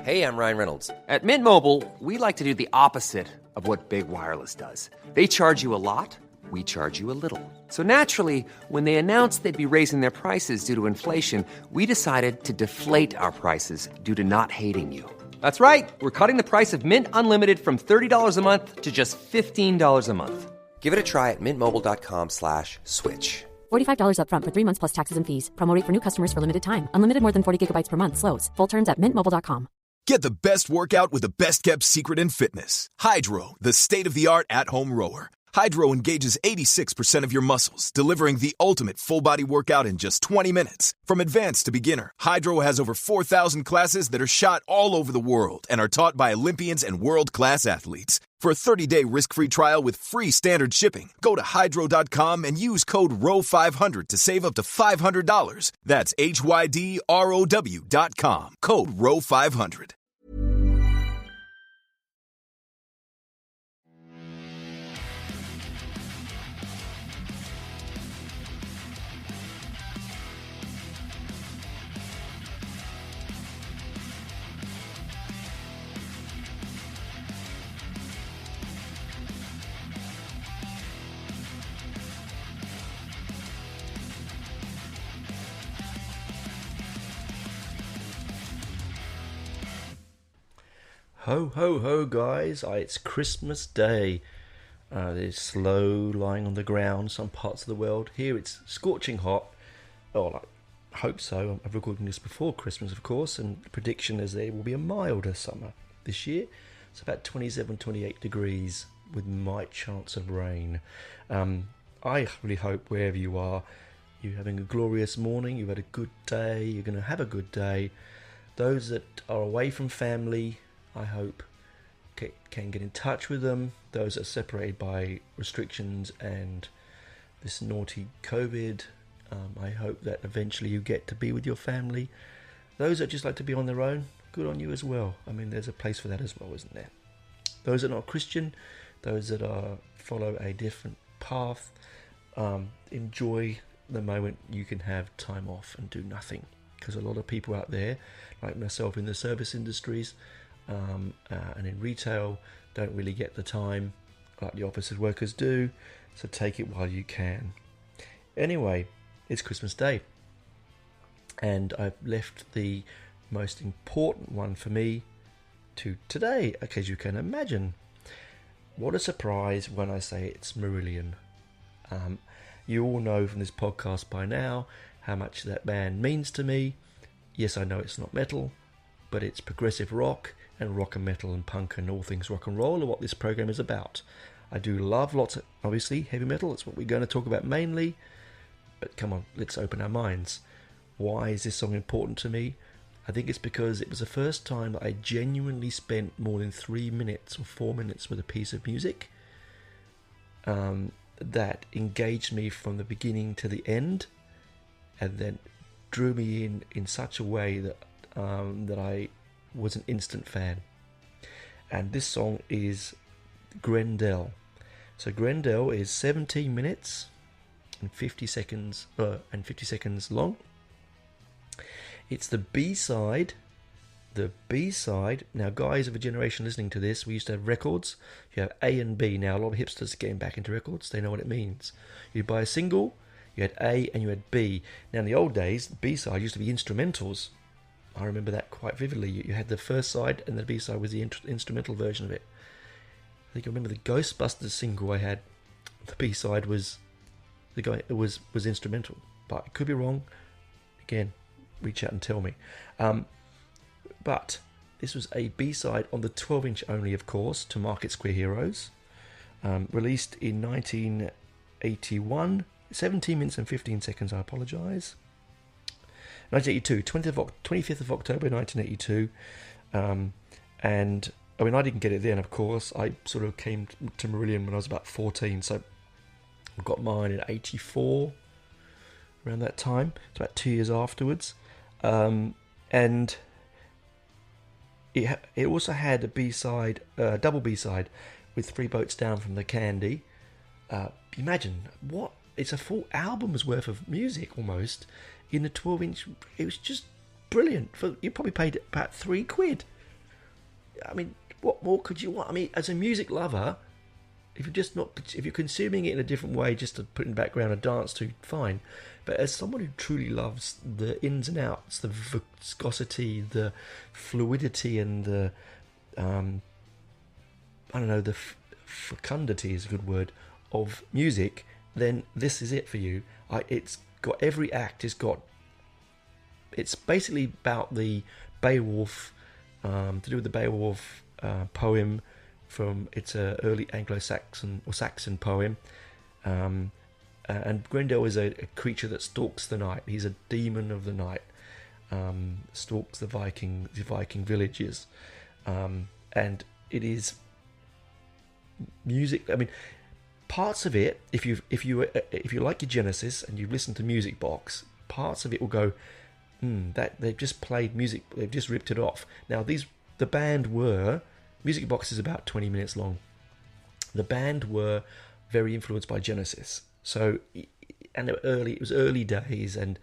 Hey, I'm Ryan Reynolds. At Mint Mobile, we like to do the opposite of what Big Wireless does. They charge you a lot, we charge you a little. So naturally, when they announced they'd be raising their prices due to inflation, we decided to deflate our prices due to not hating you. That's right. We're cutting the price of Mint Unlimited from $30 a month to just $15 a month. Give it a try at mintmobile.com/switch. $45 up front for 3 months plus taxes and fees. Promo rate for new customers for limited time. Unlimited more than 40 gigabytes per month. Slows full terms at mintmobile.com. Get the best workout with the best-kept secret in fitness. Hydro, the state-of-the-art at-home rower. Hydro engages 86% of your muscles, delivering the ultimate full-body workout in just 20 minutes. From advanced to beginner, Hydro has over 4,000 classes that are shot all over the world and are taught by Olympians and world-class athletes. For a 30-day risk-free trial with free standard shipping, go to hydro.com and use code ROW500 to save up to $500. That's HYDROW.com, code ROW500. Ho, ho, ho, guys. It's Christmas Day. It's slow lying on the ground, some parts of the world. Here it's scorching hot. Oh, I hope so. I'm recording this before Christmas, of course, and the prediction is there will be a milder summer this year. It's about 27, 28 degrees with mild chance of rain. I really hope wherever you are, you're having a glorious morning, you've had a good day, you're going to have a good day. Those that are away from family, I hope can get in touch with them. Those that are separated by restrictions and this naughty COVID, I hope that eventually you get to be with your family. Those that just like to be on their own, good on you as well. I mean, there's a place for that as well, isn't there? Those that are not Christian, those that follow a different path, enjoy the moment you can have time off and do nothing. Because a lot of people out there, like myself in the service industries, and in retail, don't really get the time like the office workers do, so take it while you can. Anyway, it's Christmas Day, and I've left the most important one for me to today, as you can imagine. What a surprise when I say it's Marillion. You all know from this podcast by now how much that band means to me. Yes, I know it's not metal, but it's progressive rock and rock and metal and punk and all things rock and roll are what this program is about. I do love lots of, obviously, heavy metal. That's what we're going to talk about mainly. But come on, let's open our minds. Why is this song important to me? I think it's because it was the first time that I genuinely spent more than 3 minutes or 4 minutes with a piece of music that engaged me from the beginning to the end, and then drew me in such a way that that I was an instant fan. And this song is Grendel. So Grendel is 17 minutes and 50 seconds long. It's the B-side. The B-side. Now, guys of a generation listening to this, we used to have records. You have A and B. Now, a lot of hipsters are getting back into records. They know what it means. You buy a single, you had A and you had B. Now, in the old days, the B-side used to be instrumentals. I remember that quite vividly. You had the first side, and the B-side was the instrumental version of it. I think I remember the Ghostbusters single I had. The B-side was was instrumental, but I could be wrong. Again, reach out and tell me. But this was a B-side on the 12-inch only, of course, to Market Square Heroes, released in 1981, 17 minutes and 15 seconds. I apologise. 1982, 25th of October 1982, and I mean, I didn't get it then, of course. I sort of came to Marillion when I was about 14, so I got mine in 84, around that time. It's about 2 years afterwards, and it also had a B-side, double B-side, with 3 Boats Down from the Candy. Imagine what, it's a full album's worth of music almost in the 12-inch. It was just brilliant. You probably paid about £3 I mean, what more could you want? I mean, as a music lover, if you're consuming it in a different way, just to put in the background and dance to, fine. But as someone who truly loves the ins and outs, the viscosity, the fluidity, and the I don't know, the fecundity is a good word, of music, then this is it for you. It's got every act. It's basically about the Beowulf, to do with the Beowulf poem it's a early Anglo-Saxon or Saxon poem. And Grendel is a creature that stalks the night. He's a demon of the night, stalks the Viking villages, and it is music. I mean, parts of it, if you like your Genesis and you've listened to Music Box, parts of it will go, that they've just played music, they've just ripped it off. Now the band were, Music Box is about 20 minutes long. The band were very influenced by Genesis. So, and it was early days, and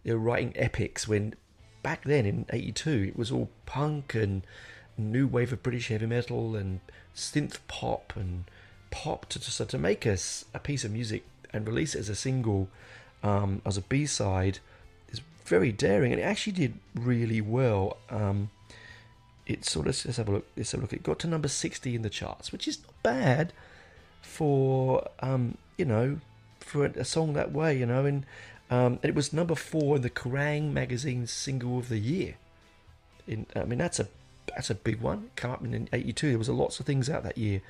they were writing epics when back then in '82 it was all punk and new wave of British heavy metal and synth pop and pop to make us a piece of music and release it as a single, as a B-side, is very daring, and it actually did really well. It sort of, let's have a look. It got to number 60 in the charts, which is not bad for for a song that way, and it was number 4 in the Kerrang! Magazine's Single of the Year. I mean, that's a big one. Come up in '82. There was lots of things out that year.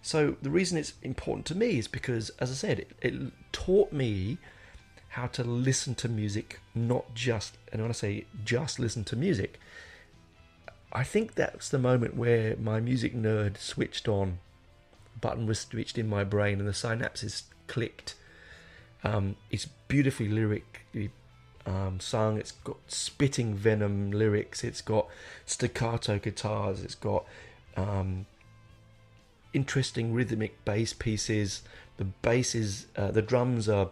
So the reason it's important to me is because, as I said, it taught me how to listen to music, not just, and when I say just listen to music, I think that's the moment where my music nerd switched on, button was switched in my brain, and the synapses clicked. It's beautifully lyrically sung. It's got spitting venom lyrics. It's got staccato guitars. It's got interesting rhythmic bass pieces. The basses, the drums are,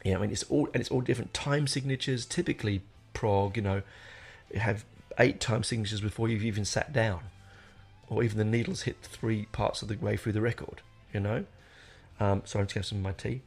I mean, it's all different time signatures. Typically, prog, you have 8 time signatures before you've even sat down, or even the needles hit 3 parts of the way through the record. So I'm just going to have some of my tea.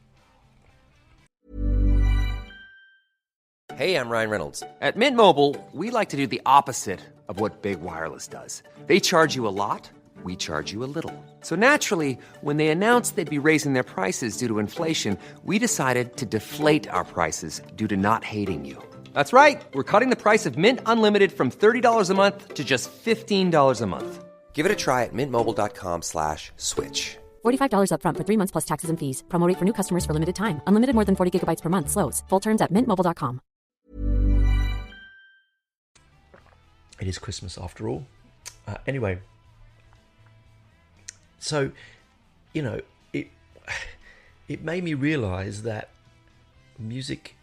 Hey, I'm Ryan Reynolds. At Mint Mobile, we like to do the opposite of what Big Wireless does. They charge you a lot, we charge you a little. So naturally, when they announced they'd be raising their prices due to inflation, we decided to deflate our prices due to not hating you. That's right. We're cutting the price of Mint Unlimited from $30 a month to just $15 a month. Give it a try at mintmobile.com/switch. $45 up front for 3 months plus taxes and fees. Promo rate for new customers for limited time. Unlimited more than 40 gigabytes per month. Slows full terms at mintmobile.com. It is Christmas after all. Anyway, so, it made me realise that music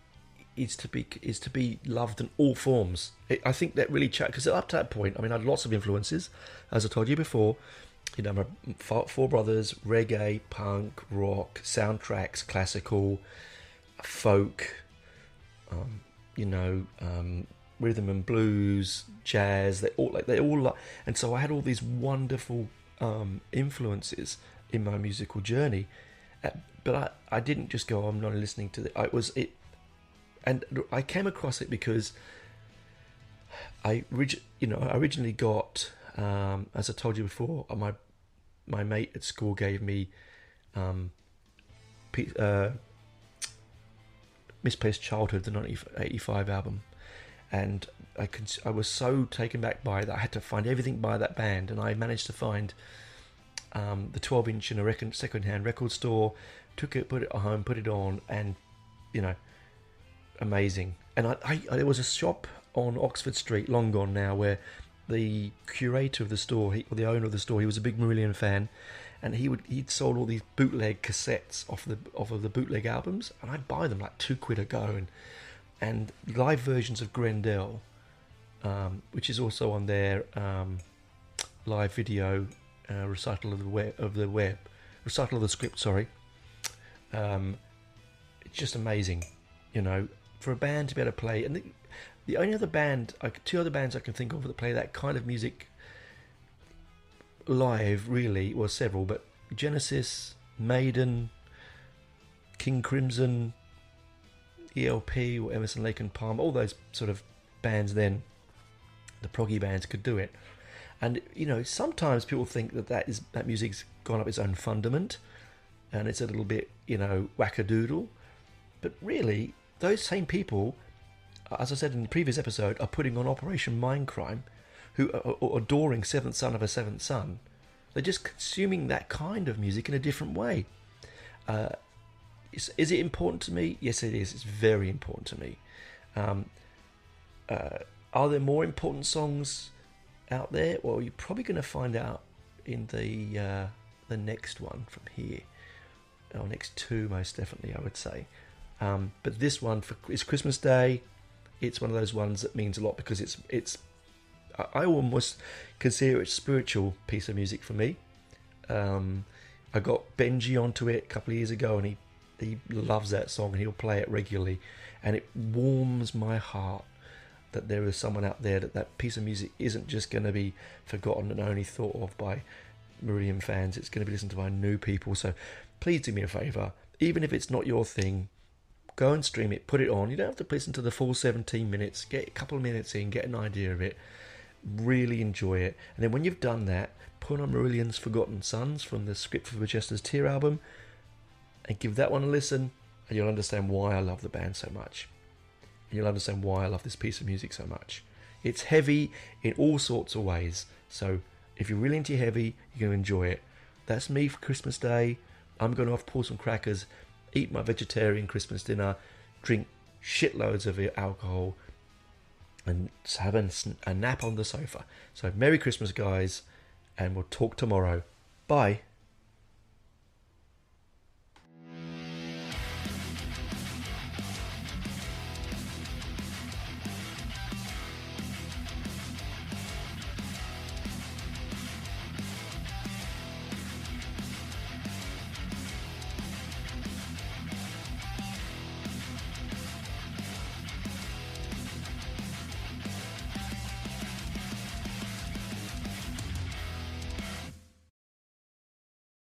is to be loved in all forms. I think that really because up to that point, I mean, I had lots of influences, as I told you before. My 4 brothers, reggae, punk, rock, soundtracks, classical, folk, rhythm and blues, jazz. They all and so I had all these wonderful influences in my musical journey. But I didn't just go, I'm not listening to it. And I came across it because I originally got, as I told you before, my mate at school gave me Misplaced Childhood, the 1985 album, and I was so taken back by that I had to find everything by that band, and I managed to find the 12-inch in a second-hand record store, took it, put it at home, put it on, and amazing. And there was a shop on Oxford Street, long gone now, where the curator of the store, or the owner of the store, he was a big Marillion fan, and he'd sold all these bootleg cassettes off of the bootleg albums, and I'd buy them like £2 a go, and live versions of Grendel, which is also on their live video recital of the script. Sorry, it's just amazing, for a band to be able to play. And The only other band, two other bands I can think of that play that kind of music live, really, well, several, but Genesis, Maiden, King Crimson, ELP, or Emerson, Lake and Palmer, all those sort of bands then, the proggy bands could do it. And, you know, sometimes people think that music's gone up its own fundament and it's a little bit, you know, wackadoodle. But really, those same people, as I said in the previous episode, are putting on Operation Mindcrime, who are adoring Seventh Son of a Seventh Son. They're just consuming that kind of music in a different way. Is it important to me? Yes, it is. It's very important to me. Are there more important songs out there? Well, you're probably going to find out in the next one from here. Or next two, most definitely, I would say. But this one is Christmas Day. It's one of those ones that means a lot because it's I almost consider it a spiritual piece of music for me. I got Benji onto it a couple of years ago, and he loves that song and he'll play it regularly, and it warms my heart that there is someone out there that piece of music isn't just going to be forgotten and only thought of by Meridian fans. It's going to be listened to by new people. So please do me a favour, even if it's not your thing, go and stream it, put it on. You don't have to listen to the full 17 minutes. Get a couple of minutes in, get an idea of it, really enjoy it. And then when you've done that, put on Marillion's Forgotten Sons from the Script for Majester's Tear album and give that one a listen, and you'll understand why I love the band so much. And you'll understand why I love this piece of music so much. It's heavy in all sorts of ways. So if you're really into heavy, you're going to enjoy it. That's me for Christmas Day. I'm going to pour some crackers, eat my vegetarian Christmas dinner, drink shitloads of alcohol, and have a nap on the sofa. So Merry Christmas, guys, and we'll talk tomorrow. Bye.